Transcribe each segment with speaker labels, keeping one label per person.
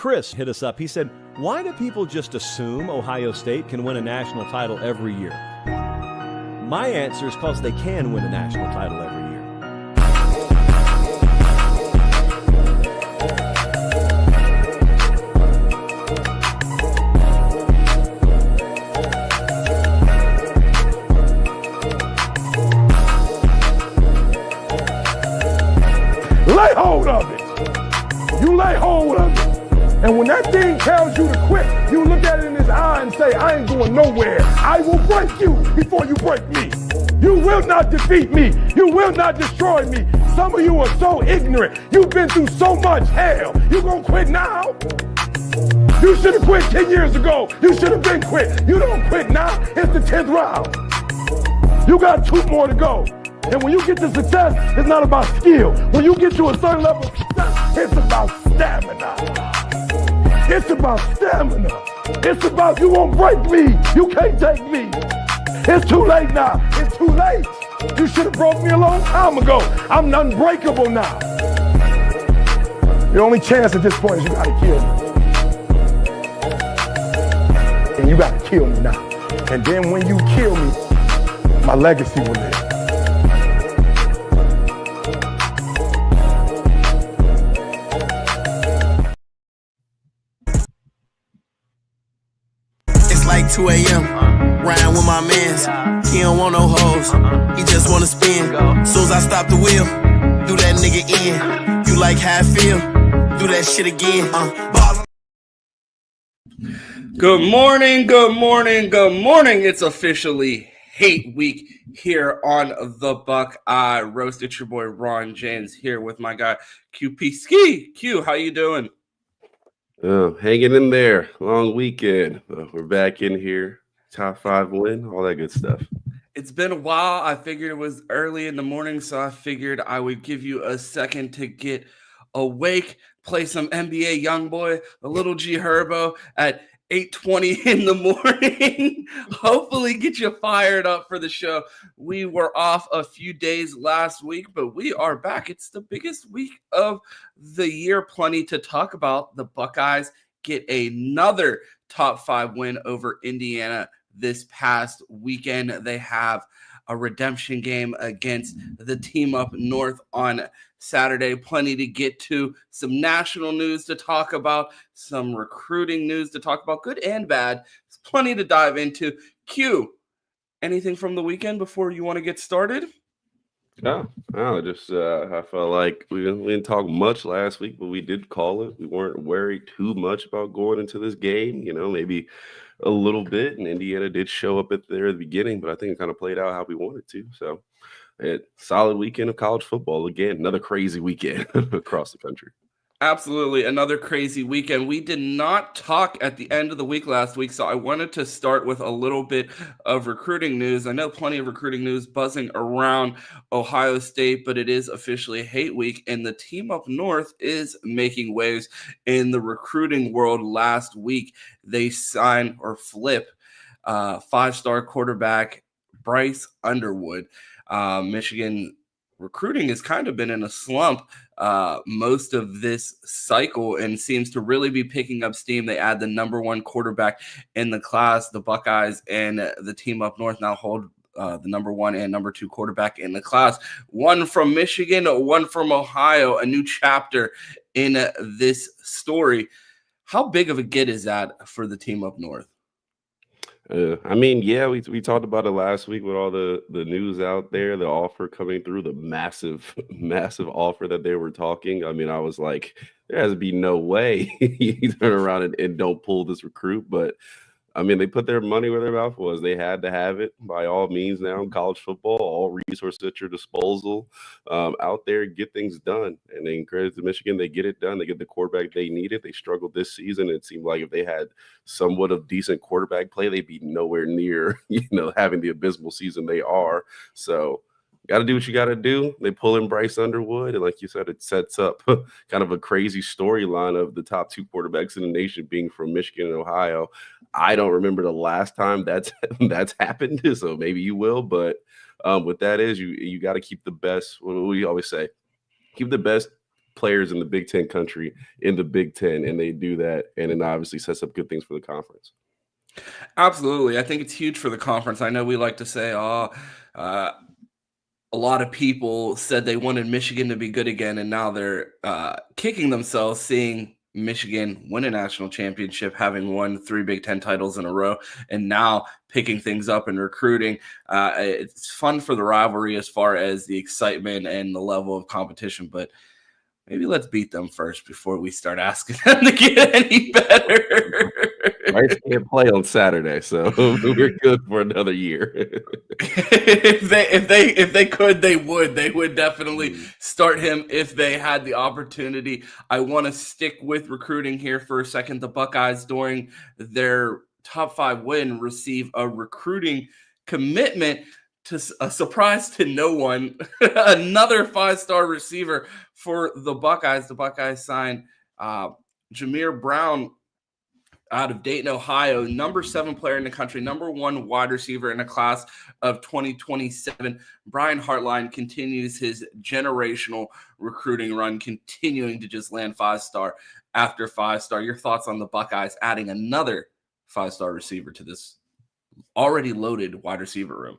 Speaker 1: Chris hit us up. He said, why do people just assume Ohio State can win a national title every year? My answer is because they can win a national title every year.
Speaker 2: Lay hold of it. You lay hold of it. And when that thing tells you to quit, you look at it in his eye and say, I ain't going nowhere. I will break you before you break me. You will not defeat me. You will not destroy me. Some of you are so ignorant. You've been through so much hell. You gonna quit now? You should have quit 10 years ago. You should have been quit. You don't quit now. It's the 10th round. You got 2 more to go. And when you get to success, it's not about skill. When you get to a certain level of success, it's about stamina. It's about stamina. It's about you won't break me. You can't take me. It's too late now. It's too late. You should have broke me a long time ago. I'm unbreakable now. The only chance at this point is you gotta kill me. And you gotta kill me now. And then when you kill me, my legacy will live.
Speaker 3: Like 2 a.m. Riding with my mans. He don't want no hoes. He just wanna spin. Soon as I stop the wheel, do that nigga in. You like how I feel? Do that shit again.
Speaker 4: Good morning, good morning, good morning. It's officially hate week here on the Buckeye Roast. It's your boy Ron James here with my guy QP Ski. Q, how you doing?
Speaker 5: Oh, hanging in there. Long weekend. We're back in here. Top 5 win, all that good stuff.
Speaker 4: It's been a while. I figured it was early in the morning, so I figured I would give you a second to get awake, play some NBA Youngboy, a little G Herbo at 8:20 in the morning. Hopefully get you fired up for the show. We were off a few days last week, but we are back. It's the biggest week of the year. Plenty to talk about. The Buckeyes get another top 5 win over Indiana this past weekend. They have a redemption game against the team up north on Saturday. Plenty to get to, some national news to talk about, some recruiting news to talk about, good and bad. There's plenty to dive into. Q, anything from the weekend before you want to get started?
Speaker 5: No, just I felt like we didn't talk much last week, but we did call it. We weren't worried too much about going into this game, maybe a little bit. And Indiana did show up there at the beginning, but I think it kind of played out how we wanted to. So solid weekend of college football. Again, another crazy weekend across the country.
Speaker 4: Absolutely. Another crazy weekend. We did not talk at the end of the week last week, so I wanted to start with a little bit of recruiting news. I know plenty of recruiting news buzzing around Ohio State, but it is officially hate week, and the team up north is making waves in the recruiting world. Last week, they sign or flip 5-star quarterback Bryce Underwood. Michigan recruiting has kind of been in a slump most of this cycle and seems to really be picking up steam. They add the number 1 quarterback in the class. The Buckeyes and the team up north now hold the number 1 and number 2 quarterback in the class. One from Michigan, one from Ohio, a new chapter in this story. How big of a get is that for the team up north?
Speaker 5: We talked about it last week with all the news out there, the offer coming through, the massive offer that they were talking. I mean, I was like, there has to be no way you turn around and don't pull this recruit. But I mean, they put their money where their mouth was. They had to have it by all means now in college football, all resources at your disposal out there, get things done. And then credit to Michigan, they get it done. They get the quarterback they needed. They struggled this season. It seemed like if they had somewhat of decent quarterback play, they'd be nowhere near, having the abysmal season they are. So got to do what you got to do. They pull in Bryce Underwood, and like you said, it sets up kind of a crazy storyline of the top 2 quarterbacks in the nation being from Michigan and Ohio. I don't remember the last time that's happened, so maybe you will. But what that is, you got to keep the best. What do we always say? Keep the best players in the Big Ten country in the Big Ten, and they do that, and it obviously sets up good things for the conference.
Speaker 4: Absolutely. I think it's huge for the conference. I know we like to say, a lot of people said they wanted Michigan to be good again, and now they're kicking themselves seeing Michigan win a national championship, having won 3 Big Ten titles in a row, and now picking things up and recruiting. It's fun for the rivalry as far as the excitement and the level of competition, but maybe let's beat them first before we start asking them to get any better.
Speaker 5: Rice can't play on Saturday, so we're good for another year.
Speaker 4: if they could, they would definitely start him if they had the opportunity. I want to stick with recruiting here for a second. The Buckeyes, during their top 5 win, receive a recruiting commitment to a surprise to no one. Another 5-star receiver for the Buckeyes. The Buckeyes signed Jameer Brown out of Dayton, Ohio, number 7 player in the country, number 1 wide receiver in the class of 2027. Brian Hartline continues his generational recruiting run, continuing to just land 5-star after 5-star. Your thoughts on the Buckeyes adding another 5-star receiver to this already loaded wide receiver room?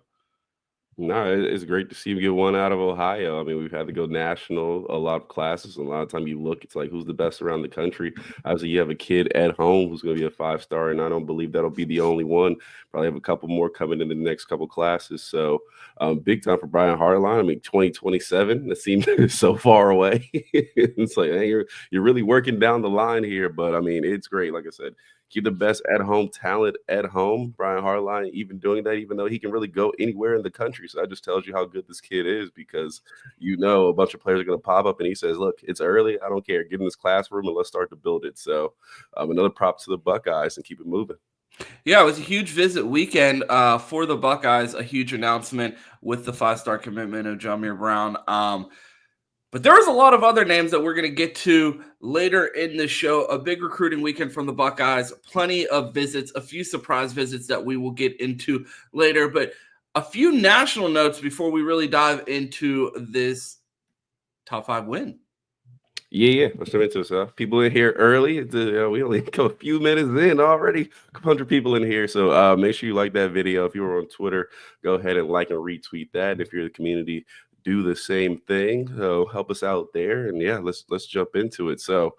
Speaker 5: No, it's great to see him get one out of Ohio. I mean, we've had to go national a lot of classes. And a lot of time you look, it's like, who's the best around the country? Obviously, you have a kid at home who's going to be a 5-star, and I don't believe that'll be the only one. Probably have a couple more coming in the next couple classes. So big time for Brian Hartline. I mean, 2027, that seems so far away. It's like, hey, you're really working down the line here. But, I mean, it's great. Like I said, keep the best at-home talent at home. Brian Hartline even doing that, even though he can really go anywhere in the country. So that just tells you how good this kid is, because a bunch of players are going to pop up and he says, look, it's early. I don't care. Get in this classroom and let's start to build it. So another prop to the Buckeyes and keep it moving.
Speaker 4: Yeah, it was a huge visit weekend for the Buckeyes, a huge announcement with the 5-star commitment of Jameer Brown. But there was a lot of other names that we're going to get to later in the show. A big recruiting weekend from the Buckeyes, plenty of visits, a few surprise visits that we will get into later. But a few national notes before we really dive into this top 5 win.
Speaker 5: Yeah. Let's jump into it. So people in here early. We only go a few minutes in already. A couple hundred people in here. So make sure you like that video. If you were on Twitter, go ahead and like and retweet that. If you're in the community, do the same thing. So help us out there. And yeah, let's jump into it. So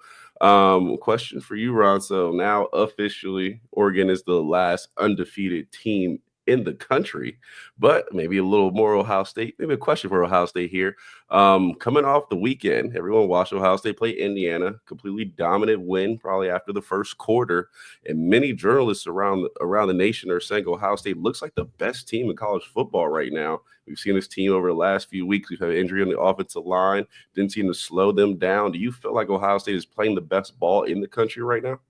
Speaker 5: question for you, Ron. So now officially Oregon is the last undefeated team in the country, but maybe a little more Ohio State, maybe a question for Ohio State here. Coming off the weekend, everyone watched Ohio State play Indiana, completely dominant win probably after the first quarter, and many journalists around the nation are saying Ohio State looks like the best team in college football right now. We've seen this team over the last few weeks. We've had an injury on the offensive line, didn't seem to slow them down. Do you feel like Ohio State is playing the best ball in the country right now?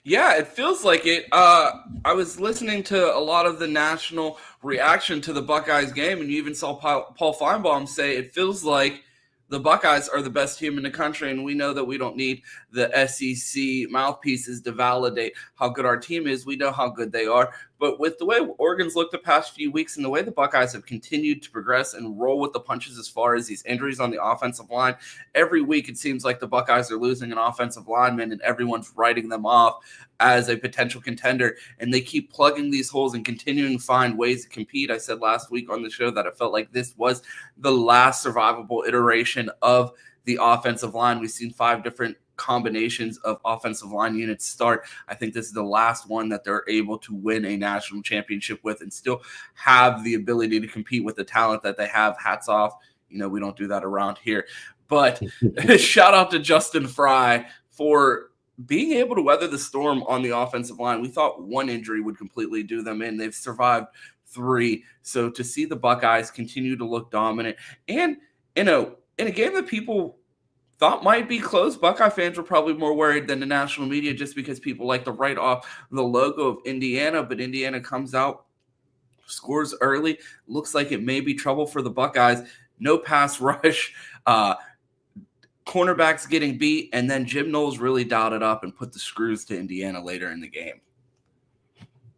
Speaker 4: Yeah, it feels like it. I was listening to a lot of the national reaction to the Buckeyes game, and you even saw Paul Feinbaum say it feels like the Buckeyes are the best team in the country, and we know that we don't need the SEC mouthpieces to validate how good our team is. We know how good they are. But with the way Oregon's looked the past few weeks and the way the Buckeyes have continued to progress and roll with the punches as far as these injuries on the offensive line, every week it seems like the Buckeyes are losing an offensive lineman and everyone's writing them off as a potential contender. And they keep plugging these holes and continuing to find ways to compete. I said last week on the show that I felt like this was the last survivable iteration of the offensive line. We've seen 5 different combinations of offensive line units start. I think this is the last one that they're able to win a national championship with and still have the ability to compete with the talent that they have. Hats off. We don't do that around here. But shout out to Justin Fry for being able to weather the storm on the offensive line. We thought one injury would completely do them in. They've survived 3. So to see the Buckeyes continue to look dominant and, in a game that people thought might be close, Buckeye fans were probably more worried than the national media just because people like to write off the logo of Indiana, but Indiana comes out, scores early, looks like it may be trouble for the Buckeyes. No pass rush, cornerbacks getting beat, and then Jim Knowles really dialed it up and put the screws to Indiana later in the game.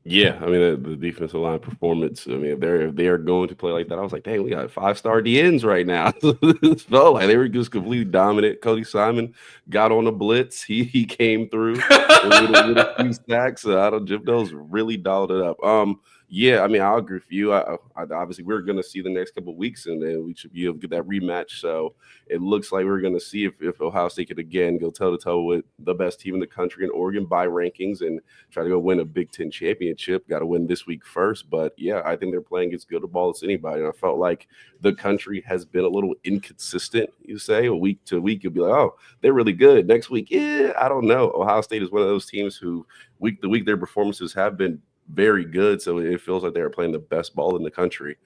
Speaker 5: Yeah, I mean the defensive line performance. I mean, if they are going to play like that, I was like, dang, we got 5-star DNs right now. It felt like they were just completely dominant. Cody Simon got on the blitz. He came through with a few sacks. I don't Jim Knowles really dialed it up. Yeah, I mean, I'll agree with you. I obviously we're going to see the next couple of weeks, and then we should be able to get that rematch. So it looks like we're going to see if Ohio State could again go toe to toe with the best team in the country in Oregon by rankings and try to go win a Big Ten championship. Got to win this week first, but yeah, I think they're playing as good a ball as anybody. And I felt like the country has been a little inconsistent. You say a week to week, you'll be like, oh, they're really good. Next week, yeah, I don't know. Ohio State is one of those teams who week to week their performances have been very good, so it feels like they're playing the best ball in the country.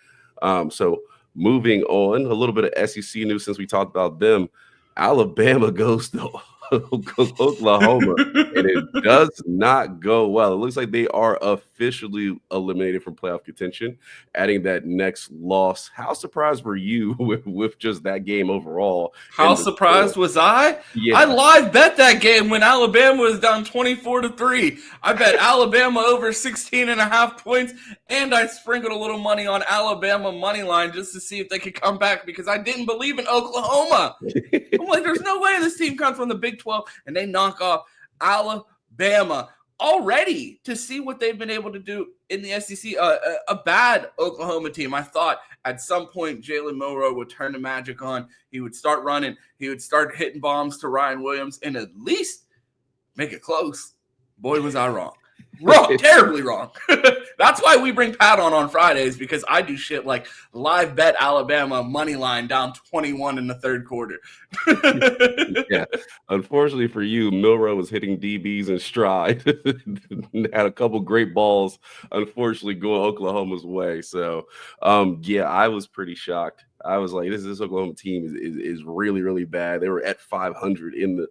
Speaker 5: So moving on, a little bit of SEC news since we talked about them. Alabama goes to Oklahoma, and it does not go well. It looks like they are officially eliminated from playoff contention, adding that next loss. How surprised were you with just that game overall?
Speaker 4: How surprised was I?
Speaker 5: Yeah.
Speaker 4: I live bet that game when Alabama was down 24-3. I bet Alabama over 16.5 points, and I sprinkled a little money on Alabama money line just to see if they could come back because I didn't believe in Oklahoma. I'm like, there's no way this team comes from the Big 12 and they knock off Alabama already. To see what they've been able to do in the SEC, a bad Oklahoma team. I thought at some point Jalen Milroe would turn the magic on. He would start running. He would start hitting bombs to Ryan Williams and at least make it close. Boy, was I wrong. Wrong, terribly wrong. That's why we bring Pat on Fridays, because I do shit like live bet Alabama money line down 21 in the third quarter.
Speaker 5: Yeah, unfortunately for you, Milroe was hitting DBs in stride. Had a couple great balls, unfortunately, going Oklahoma's way. So, yeah, I was pretty shocked. I was like, this Oklahoma team is really, really bad. They were at 500 in the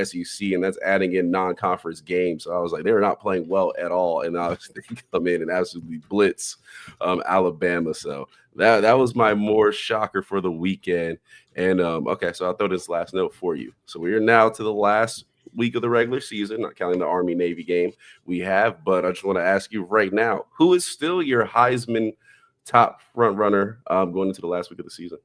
Speaker 5: SEC, and that's adding in non-conference games. So I was like, they're not playing well at all. And obviously they come in and absolutely blitz Alabama. So that was my more shocker for the weekend. And okay, so I'll throw this last note for you. So we are now to the last week of the regular season, not counting the Army-Navy game we have. But I just want to ask you right now, who is still your Heisman top front runner going into the last week of the season?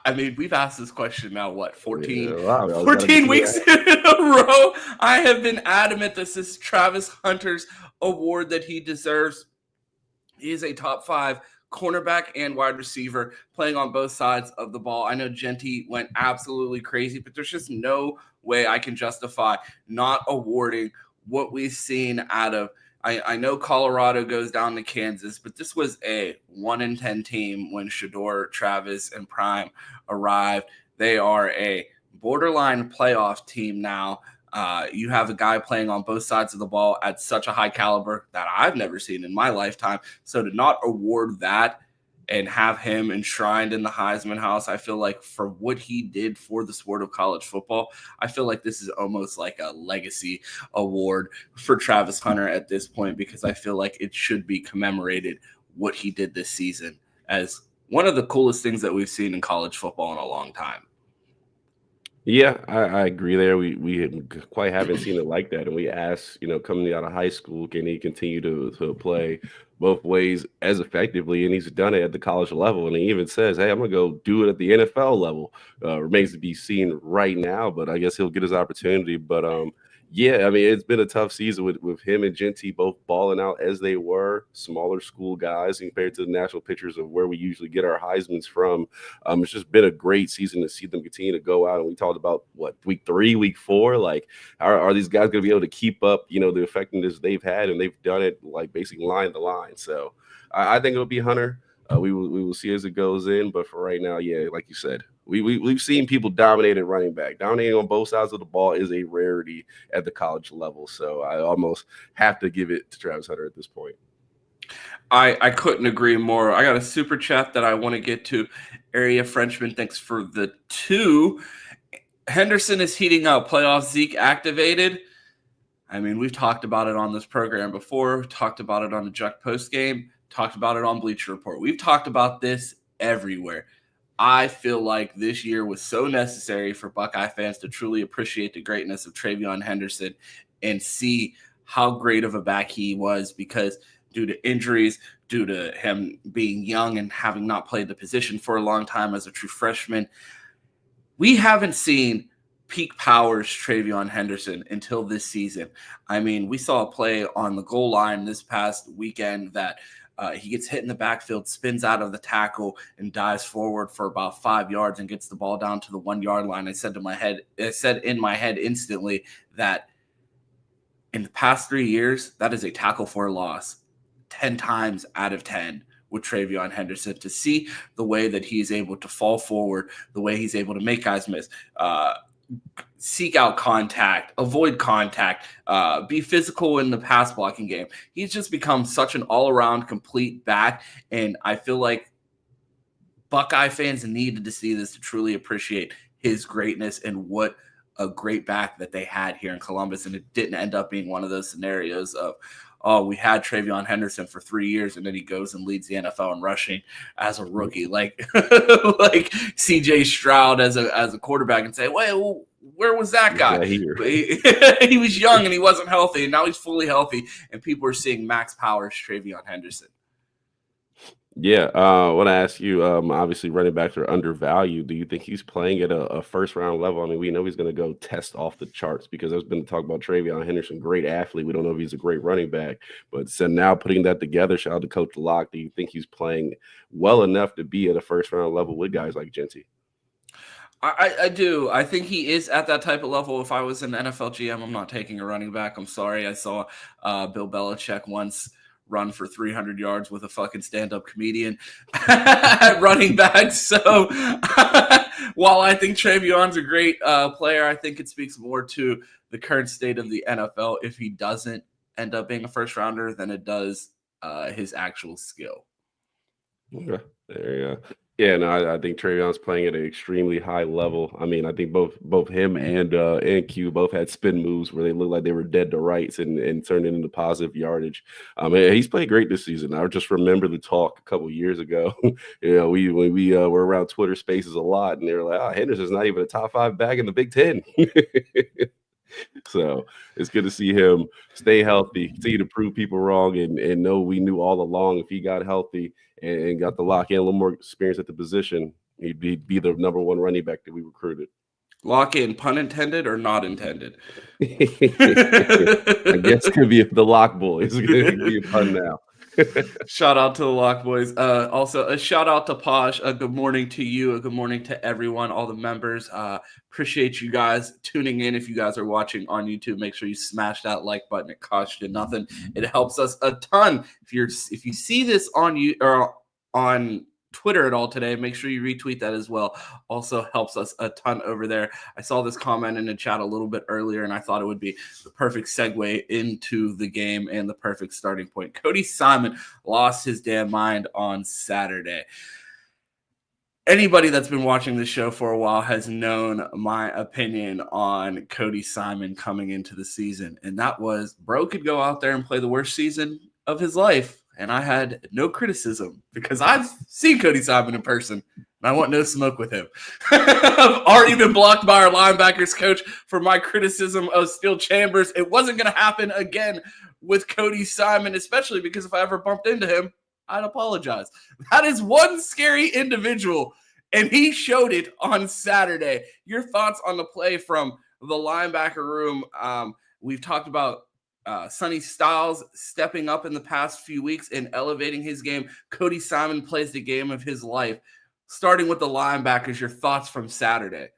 Speaker 4: I mean, we've asked this question now, 14
Speaker 5: weeks
Speaker 4: in a row. I have been adamant this is Travis Hunter's award that he deserves. He is a top 5 cornerback and wide receiver playing on both sides of the ball. I know Genty went absolutely crazy, but there's just no way I can justify not awarding what we've seen out of. I know Colorado goes down to Kansas, but this was a 1-10 team when Shedeur, Travis, and Prime arrived. They are a borderline playoff team now. You have a guy playing on both sides of the ball at such a high caliber that I've never seen in my lifetime. So to not award that and have him enshrined in the Heisman House, I feel like for what he did for the sport of college football, I feel like this is almost like a legacy award for Travis Hunter at this point, because I feel like it should be commemorated what he did this season as one of the coolest things that we've seen in college football in a long time.
Speaker 5: Yeah, I agree there. We quite haven't seen it like that. And we asked, coming out of high school, can he continue to play both ways as effectively? And he's done it at the college level. And he even says, hey, I'm going to go do it at the NFL level. Remains to be seen right now, but I guess he'll get his opportunity. But yeah, I mean, it's been a tough season with him and Genty both balling out as they were, smaller school guys compared to the national pictures of where we usually get our Heismans from. It's just been a great season to see them continue to go out. And we talked about, week 3, week 4? Like, are these guys going to be able to keep up, the effectiveness they've had? And they've done it, like, basically line to line. So I think it'll be Hunter. We will see as it goes in. But for right now, yeah, like you said, we've seen people dominate at running back. Dominating on both sides of the ball is a rarity at the college level. So I almost have to give it to Travis Hunter at this point.
Speaker 4: I couldn't agree more. I got a super chat that I want to get to. Area Frenchman, thanks for the 2. Henderson is heating up. Playoff Zeke activated. I mean, we've talked about it on this program before. Talked about it on the Juck post game. Talked about it on Bleacher Report. We've talked about this everywhere. I feel like this year was so necessary for Buckeye fans to truly appreciate the greatness of TreVeyon Henderson and see how great of a back he was, because due to injuries, due to him being young and having not played the position for a long time as a true freshman, we haven't seen peak powers TreVeyon Henderson until this season. I mean, we saw a play on the goal line this past weekend that he gets hit in the backfield, spins out of the tackle, and dives forward for about 5 yards and gets the ball down to the 1 yard line. I said in my head instantly that in the past 3 years, that is a tackle for a loss 10 times out of 10 with TreVeyon Henderson. To see the way that he's able to fall forward, the way he's able to make guys miss, seek out contact, avoid contact, be physical in the pass blocking game. He's just become such an all-around complete back, and I feel like Buckeye fans needed to see this to truly appreciate his greatness and what a great back that they had here in Columbus. And it didn't end up being one of those scenarios of, oh, we had TreVeyon Henderson for 3 years, and then he goes and leads the NFL in rushing as a rookie, like like C.J. Stroud as a quarterback, and say, well, where was that guy? He was young and he wasn't healthy, and now he's fully healthy, and people are seeing max powers TreVeyon Henderson.
Speaker 5: Yeah, I want to ask you, obviously running backs are undervalued. Do you think he's playing at a first-round level? I mean, we know he's going to go test off the charts because there's been talk about TreVeyon Henderson, great athlete. We don't know if he's a great running back. But so now putting that together, shout out to Coach Locke, do you think he's playing well enough to be at a first-round level with guys like Jeanty?
Speaker 4: I do. I think he is at that type of level. If I was an NFL GM, I'm not taking a running back. I'm sorry. I saw Bill Belichick once run for 300 yards with a fucking stand-up comedian at running back. So while I think TreVeyon's a great player, I think it speaks more to the current state of the NFL if he doesn't end up being a first-rounder than it does his actual skill.
Speaker 5: Okay, there you go. Yeah, no, I think TreVeyon's playing at an extremely high level. I mean, I think both him and Q both had spin moves where they looked like they were dead to rights and turned it into positive yardage. And he's played great this season. I just remember the talk a couple years ago. When we were around Twitter Spaces a lot, and they were like, "Oh, Henderson's not even a top 5 back in the Big Ten." So it's good to see him stay healthy, continue to prove people wrong, and know we knew all along if he got healthy and got the lock in, a little more experience at the position, he'd be the number 1 running back that we recruited.
Speaker 4: Lock in, pun intended or not intended?
Speaker 5: I guess it could be the Lock Boys. It's going to be a pun now.
Speaker 4: Shout out to the Lock Boys. Also, a shout out to Posh. Good morning to you. A good morning to everyone, all the members. Appreciate you guys tuning in. If you guys are watching on YouTube, make sure you smash that like button. It costs you nothing. It helps us a ton. If you see this on you or on Twitter at all today, make sure you retweet that as well. Also helps us a ton over there. I saw this comment in the chat a little bit earlier, and I thought it would be the perfect segue into the game and the perfect starting point. Cody Simon lost his damn mind on Saturday. Anybody that's been watching this show for a while has known my opinion on Cody Simon coming into the season, and that was, bro could go out there and play the worst season of his life. And I had no criticism because I've seen Cody Simon in person, and I want no smoke with him. I've already been blocked by our linebackers coach for my criticism of Steel Chambers. It wasn't going to happen again with Cody Simon, especially because if I ever bumped into him, I'd apologize. That is one scary individual, and he showed it on Saturday. Your thoughts on the play from the linebacker room? We've talked about Sonny Styles stepping up in the past few weeks and elevating his game. Cody Simon plays the game of his life. Starting with the linebackers, your thoughts from Saturday?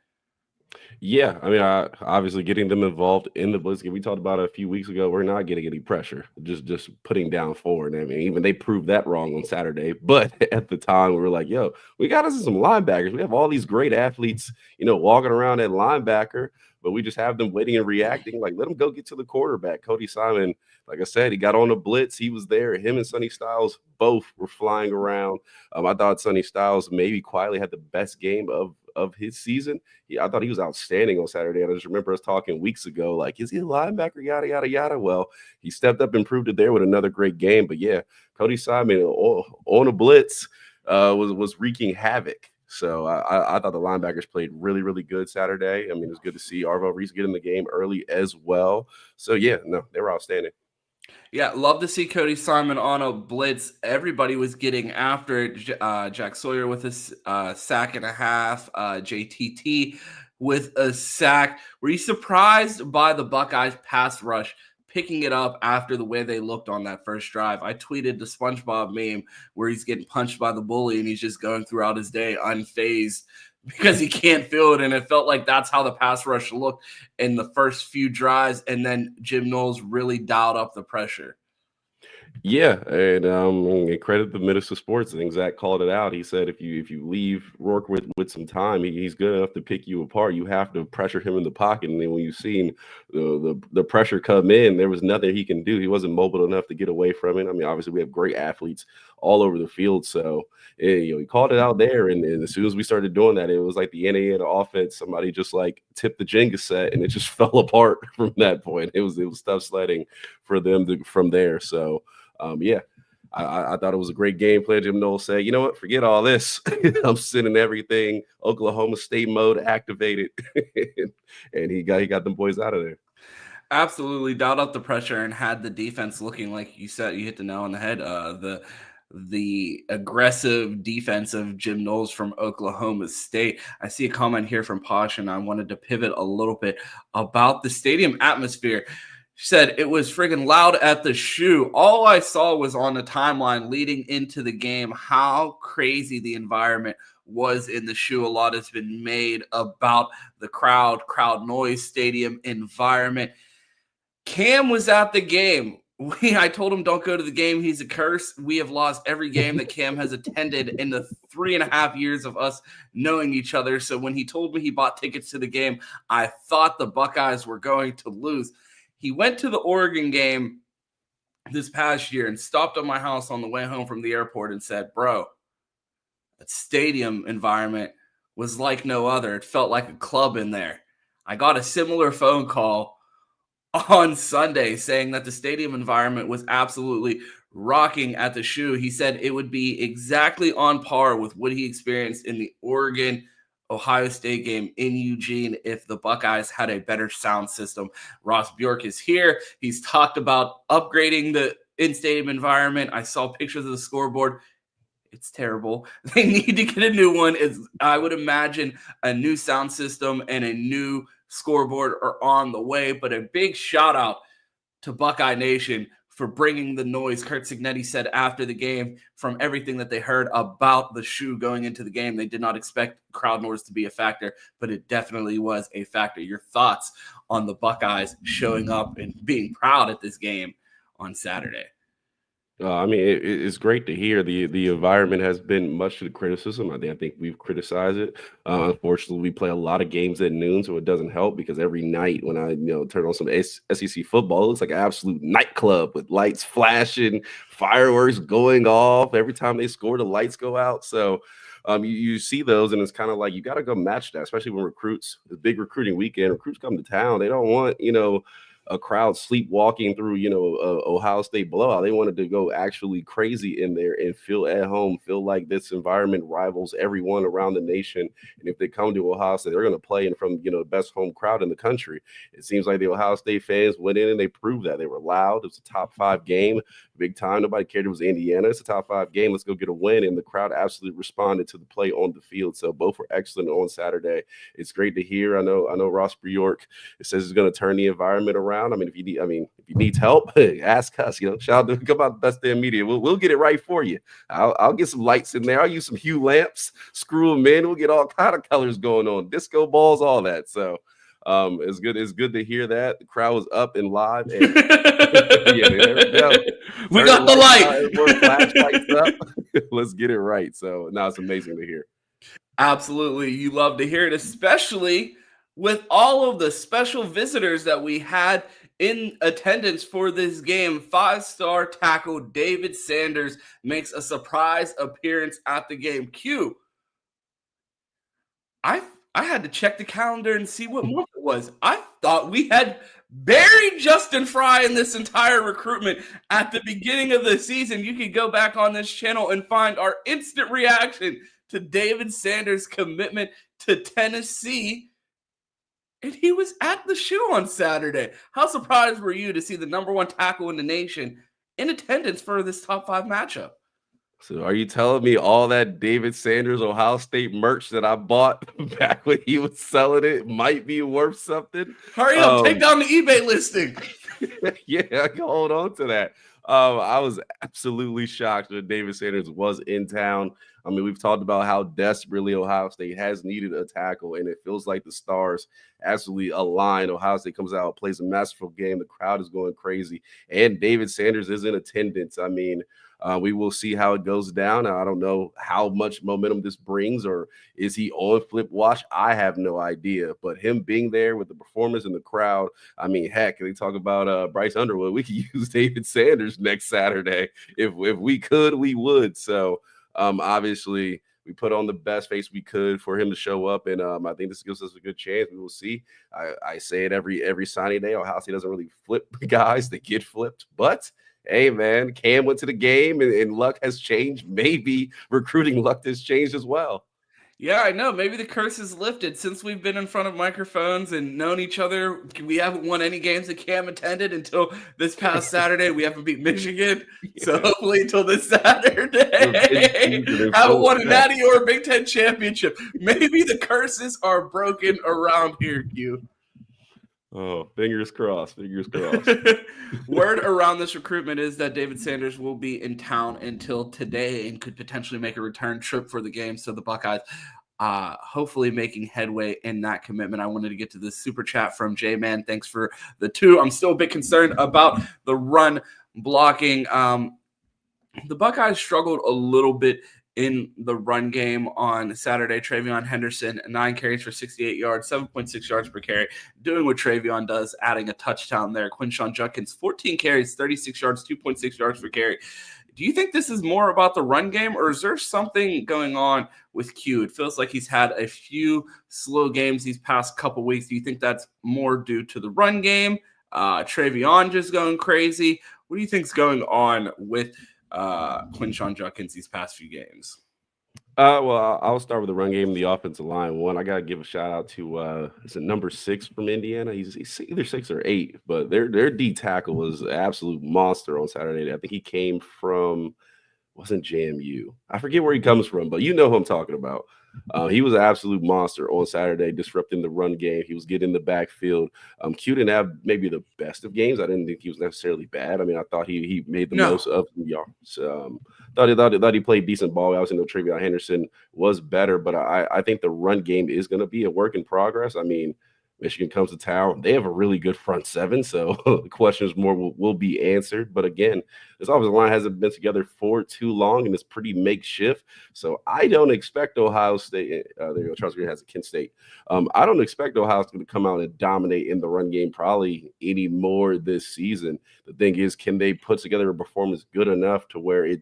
Speaker 5: Yeah, I mean, obviously getting them involved in the blitz game. We talked about it a few weeks ago. We're not getting any pressure, just putting down forward. I mean, even they proved that wrong on Saturday. But at the time, we were like, yo, we got us some linebackers. We have all these great athletes, walking around at linebacker, but we just have them waiting and reacting. Like, let them go get to the quarterback. Cody Simon, like I said, he got on the blitz. He was there. Him and Sonny Styles both were flying around. I thought Sonny Styles maybe quietly had the best game of his season. I thought he was outstanding on Saturday. And I just remember us talking weeks ago, like, is he a linebacker? Yada, yada, yada. Well, he stepped up and proved it there with another great game. But yeah, Cody Simon on a blitz was wreaking havoc. So I thought the linebackers played really, really good Saturday. I mean, it was good to see Arvo Reese get in the game early as well. So yeah, no, they were outstanding.
Speaker 4: Yeah, love to see Cody Simon on a blitz. Everybody was getting after it. Jack Sawyer with a sack and a half. JTT with a sack. Were you surprised by the Buckeyes pass rush picking it up after the way they looked on that first drive? I tweeted the SpongeBob meme where he's getting punched by the bully and he's just going throughout his day unfazed because he can't feel it. And it felt like that's how the pass rush looked in the first few drives. And then Jim Knowles really dialed up the pressure.
Speaker 5: Yeah, and credit the Minister of Sports. I think Zach called it out. He said if you leave Rourke with some time, he's good enough to pick you apart. You have to pressure him in the pocket. And then when you've seen the pressure come in, there was nothing he can do. He wasn't mobile enough to get away from it. I mean, obviously we have great athletes all over the field, so he called it out there. And as soon as we started doing that, it was like the NA offense. Somebody just like tipped the Jenga set, and it just fell apart from that point. It was tough sledding for them from there. So. I thought it was a great game plan. Jim Knowles said, you know what, forget all this. I'm sending everything Oklahoma State mode activated. and he got them boys out of there.
Speaker 4: Absolutely dialed up the pressure and had the defense looking like you said. You hit the nail on the head. The aggressive defense of Jim Knowles from Oklahoma State. I see a comment here from Posh, and I wanted to pivot a little bit about the stadium atmosphere. She said it was friggin' loud at the shoe. All I saw was on the timeline leading into the game how crazy the environment was in the shoe. A lot has been made about the crowd noise, stadium environment. Cam was at the game. I told him don't go to the game. He's a curse. We have lost every game that Cam has attended in the 3.5 years of us knowing each other. So when he told me he bought tickets to the game, I thought the Buckeyes were going to lose. He went to the Oregon game this past year and stopped at my house on the way home from the airport and said, bro, that stadium environment was like no other. It felt like a club in there. I got a similar phone call on Sunday saying that the stadium environment was absolutely rocking at the shoe. He said it would be exactly on par with what he experienced in the Oregon-Ohio State game in Eugene if the Buckeyes had a better sound system. Ross Bjork is here. He's talked about upgrading the in-stadium environment. I saw pictures of the scoreboard. It's terrible. They need to get a new one. I would imagine a new sound system and a new scoreboard are on the way, but a big shout out to Buckeye Nation for bringing the noise. Curt Cignetti said after the game, from everything that they heard about the shoe going into the game, they did not expect crowd noise to be a factor, but it definitely was a factor. Your thoughts on the Buckeyes showing up and being proud at this game on Saturday?
Speaker 5: I mean, it's great to hear. The environment has been much to the criticism. I think we've criticized it. Unfortunately, we play a lot of games at noon, so it doesn't help because every night when I turn on some SEC football, it looks like an absolute nightclub with lights flashing, fireworks going off. Every time they score, the lights go out. So you see those, and it's kind of like you got to go match that, especially when recruits, the big recruiting weekend, recruits come to town. They don't want, a crowd sleepwalking through, Ohio State blowout. They wanted to go actually crazy in there and feel at home, feel like this environment rivals everyone around the nation. And if they come to Ohio State, they're going to play in from, the best home crowd in the country. It seems like the Ohio State fans went in and they proved that. They were loud. It was a top 5 game, big time. Nobody cared it was Indiana. It's a top 5 game. Let's go get a win. And the crowd absolutely responded to the play on the field. So both were excellent on Saturday. It's great to hear. I know Ross Bjork, it says he's going to turn the environment around. I mean, if you need help, ask us. Shout out to come out the Best Damn Media. We'll get it right for you. I'll get some lights in there. I'll use some hue lamps, screw them in. We'll get all kind of colors going on, disco balls, all that. So it's good. It's good to hear that the crowd was up and live. And, yeah, there we go.
Speaker 4: We got the light.
Speaker 5: Flashlights up. Let's get it right. So now it's amazing to hear.
Speaker 4: Absolutely, you love to hear it, especially with all of the special visitors that we had in attendance for this game. 5-star tackle David Sanders makes a surprise appearance at the game. Q, I had to check the calendar and see what month it was. I thought we had buried Justin Fry in this entire recruitment at the beginning of the season. You could go back on this channel and find our instant reaction to David Sanders' commitment to Tennessee. And he was at the shoe on Saturday. How surprised were you to see the number one tackle in the nation in attendance for this top 5 matchup?
Speaker 5: So are you telling me all that David Sanders Ohio State merch that I bought back when he was selling it might be worth something?
Speaker 4: Hurry up, take down the eBay listing.
Speaker 5: Yeah, I can hold on to that. I was absolutely shocked that David Sanders was in town. I mean, we've talked about how desperately Ohio State has needed a tackle, and it feels like the stars absolutely align. Ohio State comes out, plays a masterful game. The crowd is going crazy, and David Sanders is in attendance. I mean, we will see how it goes down. I don't know how much momentum this brings, or is he on flip watch? I have no idea. But him being there with the performance and the crowd, I mean, heck, they talk about Bryce Underwood. We could use David Sanders next Saturday. If we could, we would. So obviously, we put on the best face we could for him to show up, and I think this gives us a good chance. We will see. I say it every signing day. Ohio State doesn't really flip guys; they get flipped, but hey, man, Cam went to the game and luck has changed. Maybe recruiting luck has changed as well.
Speaker 4: Yeah, I know. Maybe the curse is lifted since we've been in front of microphones and known each other. We haven't won any games that Cam attended until this past Saturday. We haven't beat Michigan. Yeah. So hopefully until this Saturday, haven't won a Natty or a Big Ten championship. Maybe the curses are broken around here, Q.
Speaker 5: Oh, fingers crossed, fingers crossed.
Speaker 4: Word around this recruitment is that David Sanders will be in town until today and could potentially make a return trip for the game. So the Buckeyes hopefully making headway in that commitment. I wanted to get to this super chat from J-Man. Thanks for the 2. I'm still a bit concerned about the run blocking. The Buckeyes struggled a little bit in the run game on Saturday. TreVeyon Henderson, 9 carries for 68 yards, 7.6 yards per carry, doing what TreVeyon does, adding a touchdown there. Quinshon Judkins, 14 carries, 36 yards, 2.6 yards per carry. Do you think this is more about the run game, or is there something going on with Q? It feels like he's had a few slow games these past couple weeks. Do you think that's more due to the run game? TreVeyon just going crazy? What do you think's going on with Quinshon Judkins these past few games?
Speaker 5: Well, I'll start with the run game and the offensive line. One, I gotta give a shout out to is it number 6 from Indiana? He's either 6 or 8, but their D tackle was an absolute monster on Saturday. I think he came from wasn't JMU. I forget where he comes from, but you know who I'm talking about. He was an absolute monster on Saturday, disrupting the run game. He was getting in the backfield. Q didn't have maybe the best of games. I didn't think he was necessarily bad. I mean, I thought he made the most of the yards. Thought he played decent ball. I also know TreVeyon Henderson was better, but I think the run game is going to be a work in progress. I mean, Michigan comes to town. They have a really good front 7, so the questions more will be answered. But again, this offensive line hasn't been together for too long, and it's pretty makeshift. So I don't expect Ohio State. There you go. Charles Green has a Kent State. I don't expect Ohio State to come out and dominate in the run game probably anymore this season. The thing is, can they put together a performance good enough to where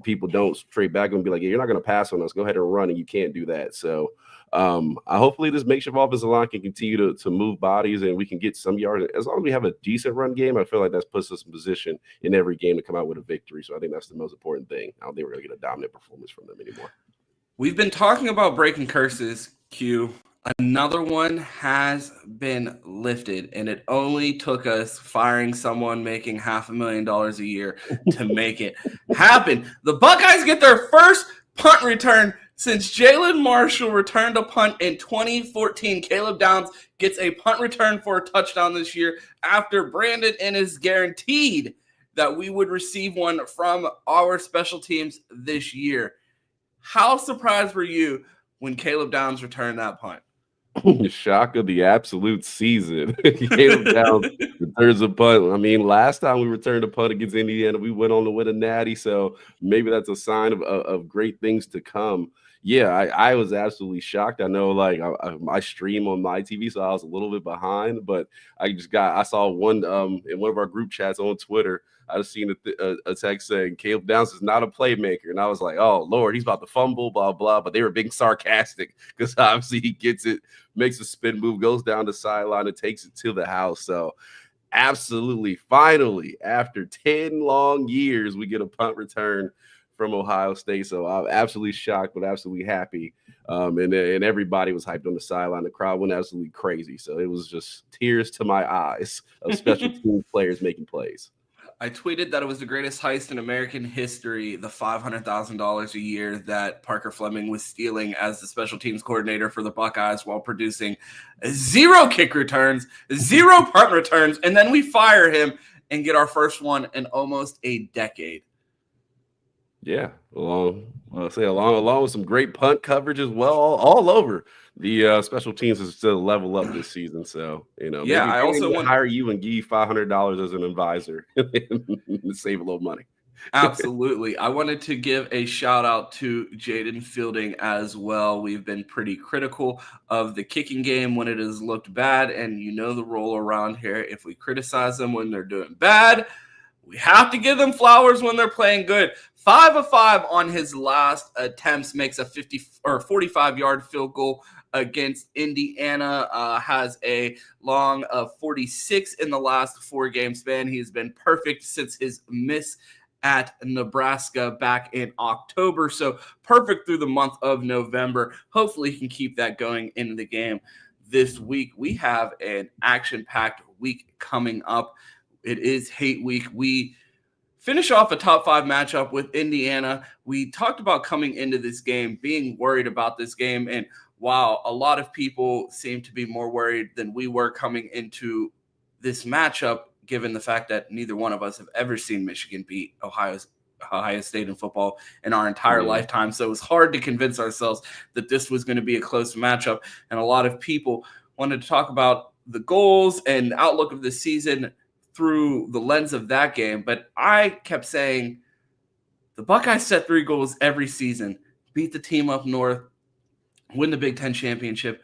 Speaker 5: people don't straight back and be like, yeah, you're not going to pass on us. Go ahead and run, and you can't do that. So hopefully this makeshift offensive line can continue to move bodies and we can get some yards. As long as we have a decent run game, I feel like that puts us in position in every game to come out with a victory. So I think that's the most important thing. I don't think we're going to get a dominant performance from them anymore.
Speaker 4: We've been talking about breaking curses, Q. Another one has been lifted, and it only took us firing someone making $500,000 a year to make it happen. The Buckeyes get their first punt return since Jalen Marshall returned a punt in 2014. Caleb Downs gets a punt return for a touchdown this year after Brandon Inniss guaranteed that we would receive one from our special teams this year. How surprised were you when Caleb Downs returned that punt?
Speaker 5: Shock of the absolute season. Caleb Downs returns a punt. I mean, last time we returned a punt against Indiana, we went on to win a natty. So maybe that's a sign of great things to come. Yeah, I was absolutely shocked. I know, like, I stream on my TV, so I was a little bit behind. But I saw one in one of our group chats on Twitter. I just seen a text saying Caleb Downs is not a playmaker, and I was like, "Oh Lord, he's about to fumble, blah blah." But they were being sarcastic because obviously he gets it, makes a spin move, goes down the sideline, and takes it to the house. So, absolutely, finally, after 10 long years, we get a punt return from Ohio State. So I'm absolutely shocked, but absolutely happy. And everybody was hyped on the sideline. The crowd went absolutely crazy. So it was just tears to my eyes of special team players making plays.
Speaker 4: I tweeted that it was the greatest heist in American history, the $500,000 a year that Parker Fleming was stealing as the special teams coordinator for the Buckeyes while producing 0 kick returns, 0 punt returns, and then we fire him and get our first one in almost a decade.
Speaker 5: Yeah, along with some great punt coverage as well, all over. The special teams is still level up this season, so maybe
Speaker 4: I also want
Speaker 5: to hire you and give you $500 as an advisor and save a little money.
Speaker 4: Absolutely. I wanted to give a shout out to Jaden Fielding as well. We've been pretty critical of the kicking game when it has looked bad, and you know the role around here. If we criticize them when they're doing bad, we have to give them flowers when they're playing good. 5 of 5 on his last attempts, makes a 45-yard field goal against Indiana, has a long of 46 in the last 4-game span. He has been perfect since his miss at Nebraska back in October. So perfect through the month of November. Hopefully he can keep that going into the game this week. We have an action-packed week coming up. It is Hate Week. We finish off a top 5 matchup with Indiana. We talked about coming into this game, being worried about this game. And while a lot of people seem to be more worried than we were coming into this matchup, given the fact that neither one of us have ever seen Michigan beat Ohio State in football in our entire lifetime. So it was hard to convince ourselves that this was going to be a close matchup. And a lot of people wanted to talk about the goals and outlook of the season through the lens of that game. But I kept saying the Buckeyes set 3 goals every season, beat the team up north, win the Big Ten championship,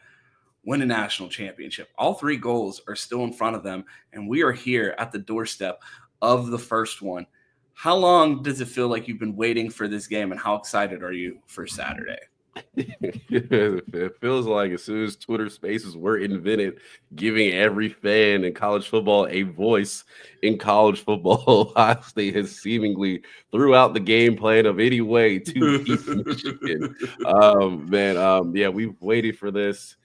Speaker 4: win a national championship. All 3 goals are still in front of them, and we are here at the doorstep of the first one. How long does it feel like you've been waiting for this game, and how excited are you for Saturday?
Speaker 5: It feels like as soon as Twitter Spaces were invented, giving every fan in college football a voice in college football, Ohio State has seemingly throughout the game plan of any way to beat Michigan. Yeah, we've waited for this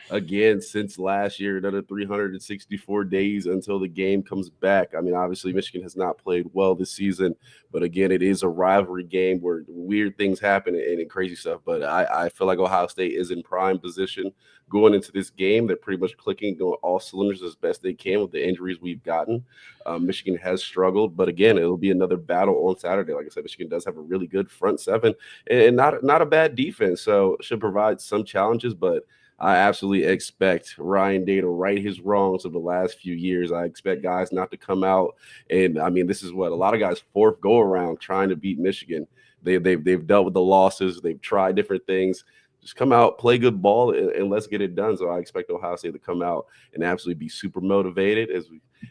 Speaker 5: again since last year, another 364 days until the game comes back. I mean, obviously Michigan has not played well this season, but again, it is a rivalry game where weird things happen and crazy stuff. But I feel like Ohio State is in prime position going into this game. They're pretty much clicking, going all cylinders as best they can with the injuries we've gotten. Michigan has struggled, but again, it'll be another battle on Saturday. Like I said, Michigan does have a really good front seven and not a bad defense, so should provide some challenges, but I absolutely expect Ryan Day to right his wrongs of the last few years. I expect guys not to come out. And, I mean, this is what a lot of guys' 4th go-around trying to beat Michigan. They've dealt with the losses. They've tried different things. Just come out, play good ball, and let's get it done. So I expect Ohio State to come out and absolutely be super motivated.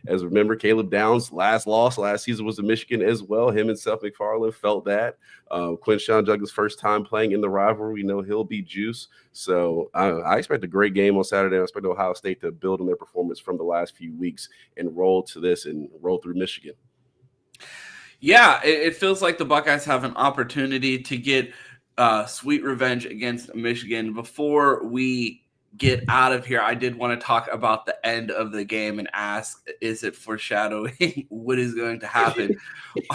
Speaker 5: As remember, Caleb Downs' last loss last season was to Michigan as well. Him and Seth MacFarlane felt that. Quinshon Judkins' first time playing in the rivalry. We know he'll be juice. So I expect a great game on Saturday. I expect Ohio State to build on their performance from the last few weeks and roll to this and roll through Michigan.
Speaker 4: Yeah, it feels like the Buckeyes have an opportunity to get sweet revenge against Michigan. Before we get out of here, I did want to talk about the end of the game and ask, is it foreshadowing what is going to happen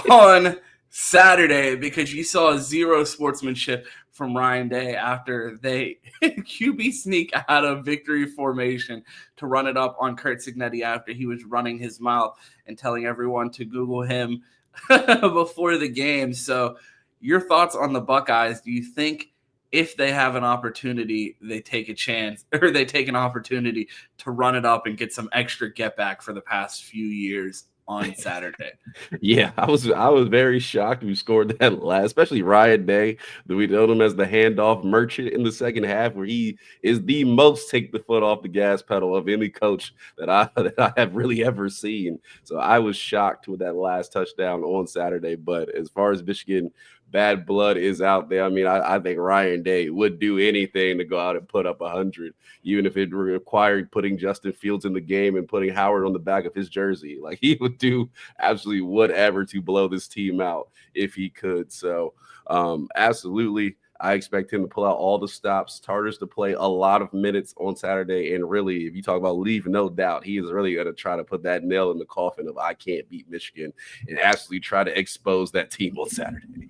Speaker 4: on Saturday? Because you saw 0 sportsmanship from Ryan Day after they QB sneak out of victory formation to run it up on Curt Cignetti after he was running his mouth and telling everyone to Google him before the game. So your thoughts on the Buckeyes? Do you think if they have an opportunity, they take a chance or they take an opportunity to run it up and get some extra get back for the past few years on Saturday?
Speaker 5: Yeah, I was very shocked we scored that last, especially Ryan Day. We know him as the handoff merchant in the second half, where he is the most take the foot off the gas pedal of any coach that I have really ever seen. So I was shocked with that last touchdown on Saturday. But as far as Michigan bad blood is out there, I mean, I think Ryan Day would do anything to go out and put up 100, even if it required putting Justin Fields in the game and putting Howard on the back of his jersey. Like, he would do absolutely whatever to blow this team out if he could. So Absolutely. I expect him to pull out all the stops, Tartars to play a lot of minutes on Saturday. And really, if you talk about leave no doubt, he is really going to try to put that nail in the coffin of I can't beat Michigan and absolutely try to expose that team on Saturday.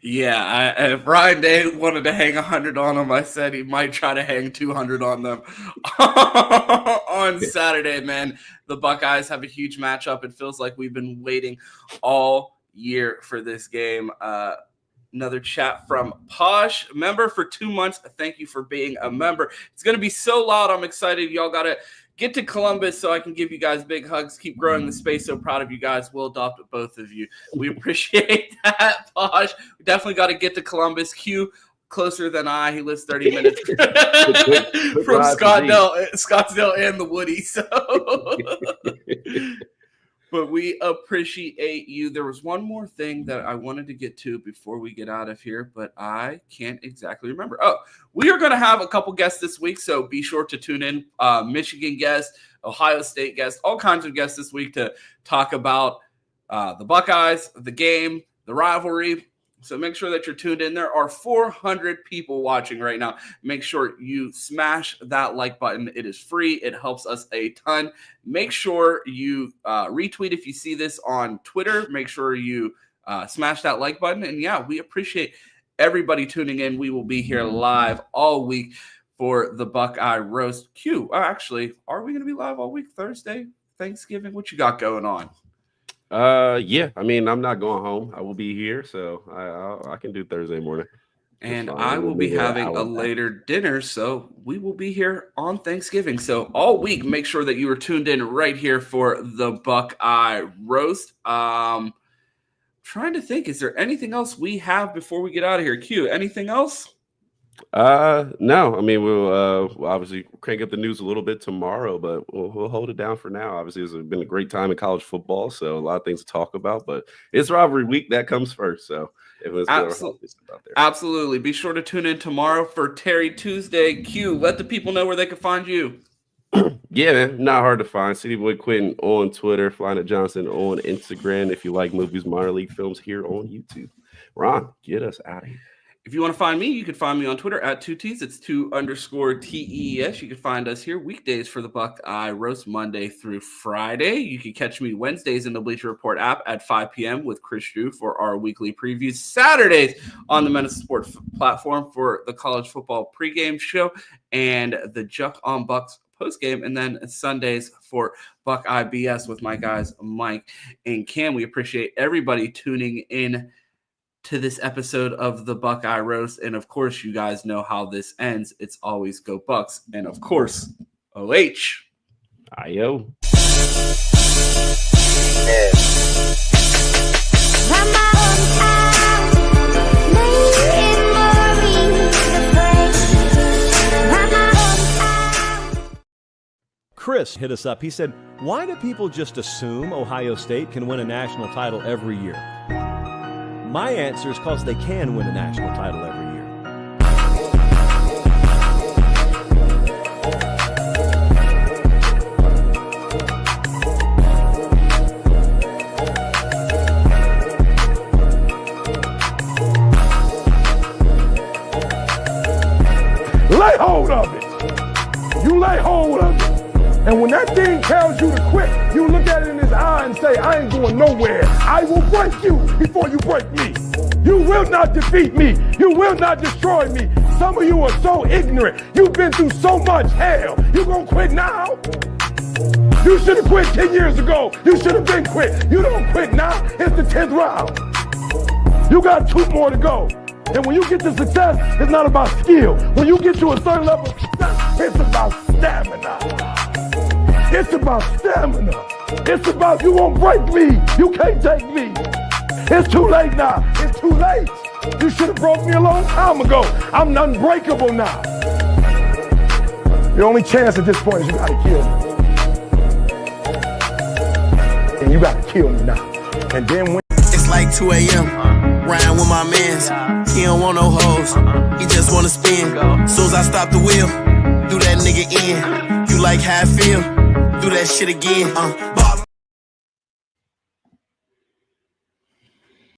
Speaker 4: Yeah, if Ryan Day wanted to hang 100 on them, I said he might try to hang 200 on them on Saturday, man. The Buckeyes have a huge matchup. It feels like we've been waiting all year for this game. Another chat from Posh, member for 2 months. Thank you for being a member. It's going to be so loud. I'm excited. Y'all got to get to Columbus so I can give you guys big hugs. Keep growing the space. So proud of you guys. We'll adopt both of you. We appreciate that, Posh. We definitely got to get to Columbus. Q, closer than I. He lives 30 minutes from Scottsdale and the Woody. So, but we appreciate you. There was one more thing that I wanted to get to before we get out of here, but I can't exactly remember. Oh, we are going to have a couple guests this week, so be sure to tune in. Michigan guest, Ohio State guest, all kinds of guests this week to talk about the Buckeyes, the game, the rivalry. So make sure that you're tuned in. There are 400 people watching right now. Make sure you smash that like button. It is free. It helps us a ton. Make sure you retweet if you see this on Twitter. Make sure you smash that like button. And yeah, we appreciate everybody tuning in. We will be here live all week for the Buckeye Roast. Q, actually, are we going to be live all week? Thursday, Thanksgiving? What you got going on?
Speaker 5: Yeah, I mean, I'm not going home. I will be here, so I can do Thursday morning.
Speaker 4: And I will be having a later dinner, so we will be here on Thanksgiving. So all week, make sure that you are tuned in right here for the Buckeye Roast. Trying to think, is there anything else we have before we get out of here? Q, anything else?
Speaker 5: No. I mean, we'll obviously crank up the news a little bit tomorrow, but we'll hold it down for now. Obviously, it's been a great time in college football, so a lot of things to talk about. But it's rivalry week that comes first, so
Speaker 4: absolutely. Be sure to tune in tomorrow for Terry Tuesday. Q, let the people know where they can find you.
Speaker 5: Yeah, man, not hard to find. City Boy Quentin on Twitter, Flying at Johnson on Instagram. If you like movies, minor league films, here on YouTube. Ron, get us out of here.
Speaker 4: If you want to find me, you can find me on Twitter at 2Ts. It's 2_TES. You can find us here weekdays for the Buckeye Roast, Monday through Friday. You can catch me Wednesdays in the Bleacher Report app at 5 p.m. with Chris Drew for our weekly previews. Saturdays on the Menace Sport platform for the college football pregame show and the Juck on Bucks postgame. And then Sundays for Buckeye BS with my guys Mike and Cam. We appreciate everybody tuning in to this episode of the Buckeye Roast. And of course, you guys know how this ends. It's always go Bucks. And of course, OH.
Speaker 5: Ayo.
Speaker 1: Chris hit us up. He said, why do people just assume Ohio State can win a national title every year? My answer is because they can win a national title every year.
Speaker 2: Lay hold of it. You lay hold of it. And when that thing tells you to quit, you look at it in his eye and say, I ain't going nowhere. I will break you before you break me. You will not defeat me. You will not destroy me. Some of you are so ignorant. You've been through so much hell. You gonna quit now? You should have quit 10 years ago. You should have been quit. You don't quit now. It's the 10th round. You got 2 more to go. And when you get to success, it's not about skill. When you get to a certain level of success, it's about stamina. It's about stamina. It's about you won't break me. You can't take me. It's too late now. It's too late. You should have broke me a long time ago. I'm unbreakable now. The only chance at this point is you gotta kill me. And you gotta kill me now. And then when
Speaker 3: it's like 2 a.m. Riding with my mans. He don't want no hoes. He just wanna spin. Soon as I stop the wheel, do that nigga in. You like how I feel? Do that shit again. Ball